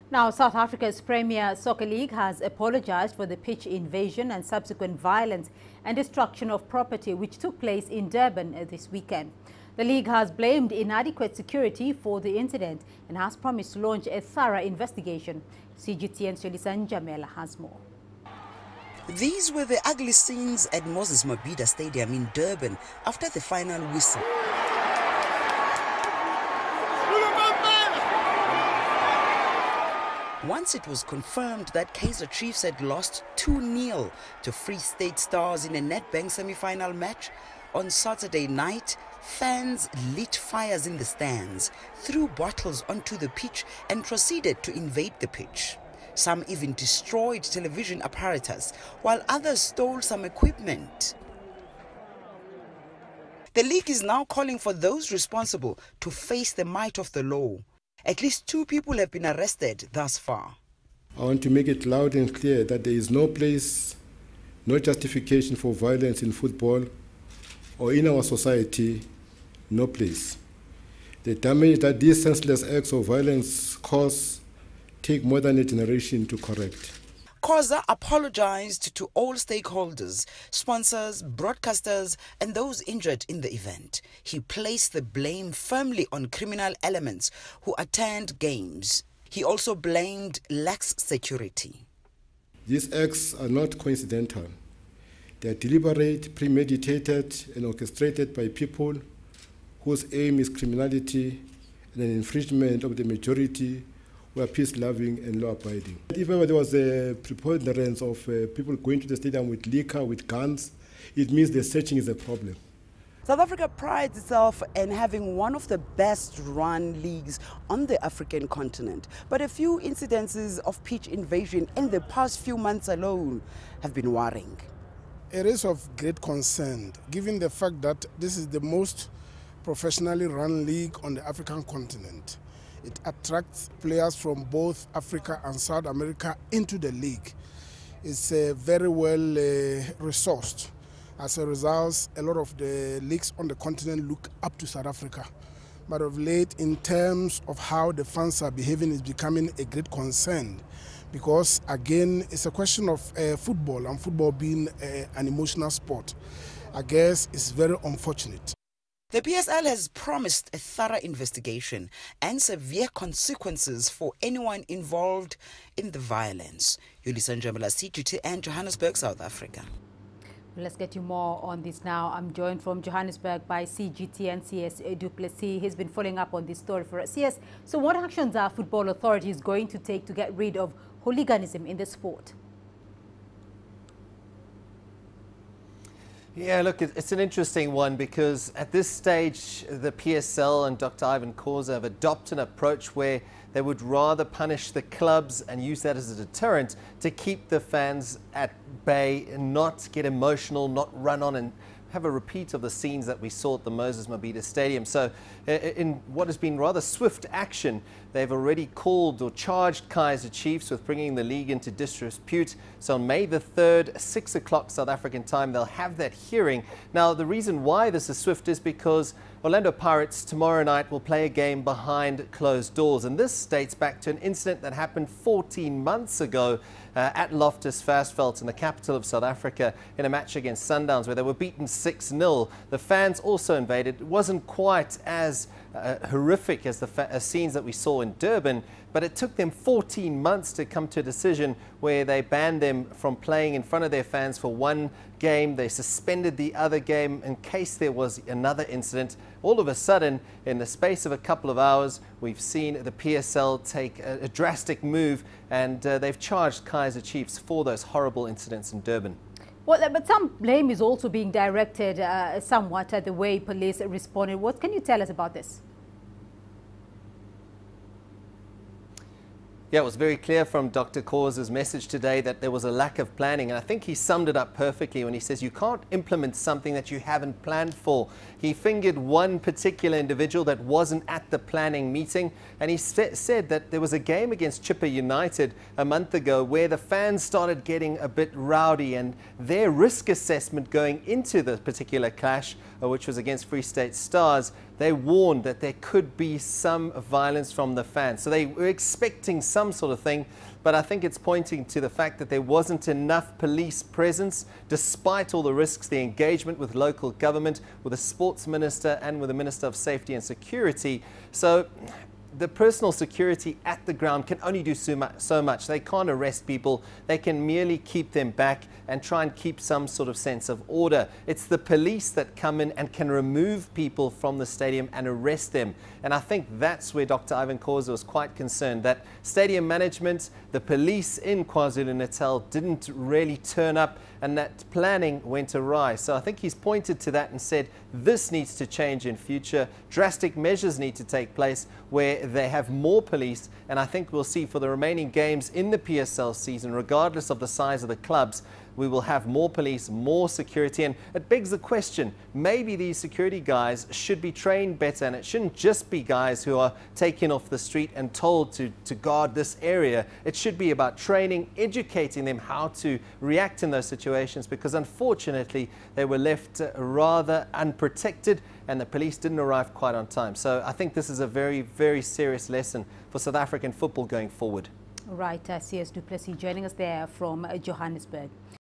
Now, South Africa's Premier Soccer League has apologized for the pitch invasion and subsequent violence and destruction of property which took place in Durban this weekend. The league has blamed inadequate security for the incident and has promised to launch a thorough investigation. CGTN's Yolisa and Njamela has more. These were the ugly scenes at Moses Mabhida Stadium in Durban after the final whistle. Once it was confirmed that Kaizer Chiefs had lost 2-0 to Free State Stars in a Nedbank semi-final match, on Saturday night, fans lit fires in the stands, threw bottles onto the pitch and proceeded to invade the pitch. Some even destroyed television apparatus, while others stole some equipment. The league is now calling for those responsible to face the might of the law. At least 2 people have been arrested thus far. I want to make it loud and clear that there is no place, no justification for violence in football or in our society, no place. The damage that these senseless acts of violence cause take more than a generation to correct. Khoza apologized to all stakeholders, sponsors, broadcasters, and those injured in the event. He placed the blame firmly on criminal elements who attend games. He also blamed lax security. These acts are not coincidental. They are deliberate, premeditated, and orchestrated by people whose aim is criminality and an infringement of the majority who are peace-loving and law-abiding. If ever there was a preponderance of people going to the stadium with liquor, with guns, it means the searching is a problem. South Africa prides itself in having one of the best-run leagues on the African continent. But a few incidences of pitch invasion in the past few months alone have been worrying. It is of great concern, given the fact that this is the most professionally run league on the African continent. It attracts players from both Africa and South America into the league. It's very well resourced. As a result, a lot of the leagues on the continent look up to South Africa. But of late, in terms of how the fans are behaving, is becoming a great concern. Because, again, it's a question of football, and football being an emotional sport. I guess it's very unfortunate. The PSL has promised a thorough investigation and severe consequences for anyone involved in the violence. Yolisa, Njamela, CGTN, Johannesburg, South Africa. Let's get you more on this now. I'm joined from Johannesburg by CGTN CS Duplessis. He's been following up on this story for us. CS, so what actions are football authorities going to take to get rid of hooliganism in the sport? Yeah, look, it's an interesting one because at this stage, the PSL and Dr. Ivan Khoza have adopted an approach where they would rather punish the clubs and use that as a deterrent to keep the fans at bay and not get emotional, not run on and have a repeat of the scenes that we saw at the Moses Mabhida Stadium. So in what has been rather swift action, they've already called or charged Kaizer Chiefs with bringing the league into disrepute. So on May the 3rd, 6 o'clock South African time, they'll have that hearing. Now, the reason why this is swift is because Orlando Pirates tomorrow night will play a game behind closed doors. And this dates back to an incident that happened 14 months ago at Loftus Versfeld in the capital of South Africa in a match against Sundowns where they were beaten 6-0. The fans also invaded. It wasn't quite as horrific as the scenes that we saw in Durban, but it took them 14 months to come to a decision where they banned them from playing in front of their fans for one game. They suspended the other game in case there was another incident. All of a sudden, in the space of a couple of hours, we've seen the PSL take a drastic move, and they've charged Kaizer Chiefs for those horrible incidents in Durban. Well, but some blame is also being directed somewhat at the way police responded. What can you tell us about this? Yeah, it was very clear from Dr. Khoza's message today that there was a lack of planning, and I think he summed it up perfectly when he says you can't implement something that you haven't planned for. He fingered one particular individual that wasn't at the planning meeting, and he said that there was a game against Chippa United a month ago where the fans started getting a bit rowdy, and their risk assessment going into the particular clash, which was against Free State Stars, they warned that there could be some violence from the fans. So they were expecting some sort of thing, but I think it's pointing to the fact that there wasn't enough police presence, despite all the risks, the engagement with local government, with the sports minister and with the Minister of Safety and Security. So the personal security at the ground can only do so much. They can't arrest people. They can merely keep them back and try and keep some sort of sense of order. It's the police that come in and can remove people from the stadium and arrest them. And I think that's where Dr. Ivan Khoza was quite concerned, that stadium management, the police in KwaZulu-Natal didn't really turn up, and that planning went awry. So I think he's pointed to that and said this needs to change in future. Drastic measures need to take place where they have more police, and I think we'll see for the remaining games in the PSL season, regardless of the size of the clubs, we will have more police, more security. And it begs the question, maybe these security guys should be trained better, and it shouldn't just be guys who are taken off the street and told to guard this area. It should be about training, educating them how to react in those situations, because unfortunately they were left rather unprotected and the police didn't arrive quite on time. So I think this is a very, very serious lesson for South African football going forward. Right, C.S. du Plessis joining us there from Johannesburg.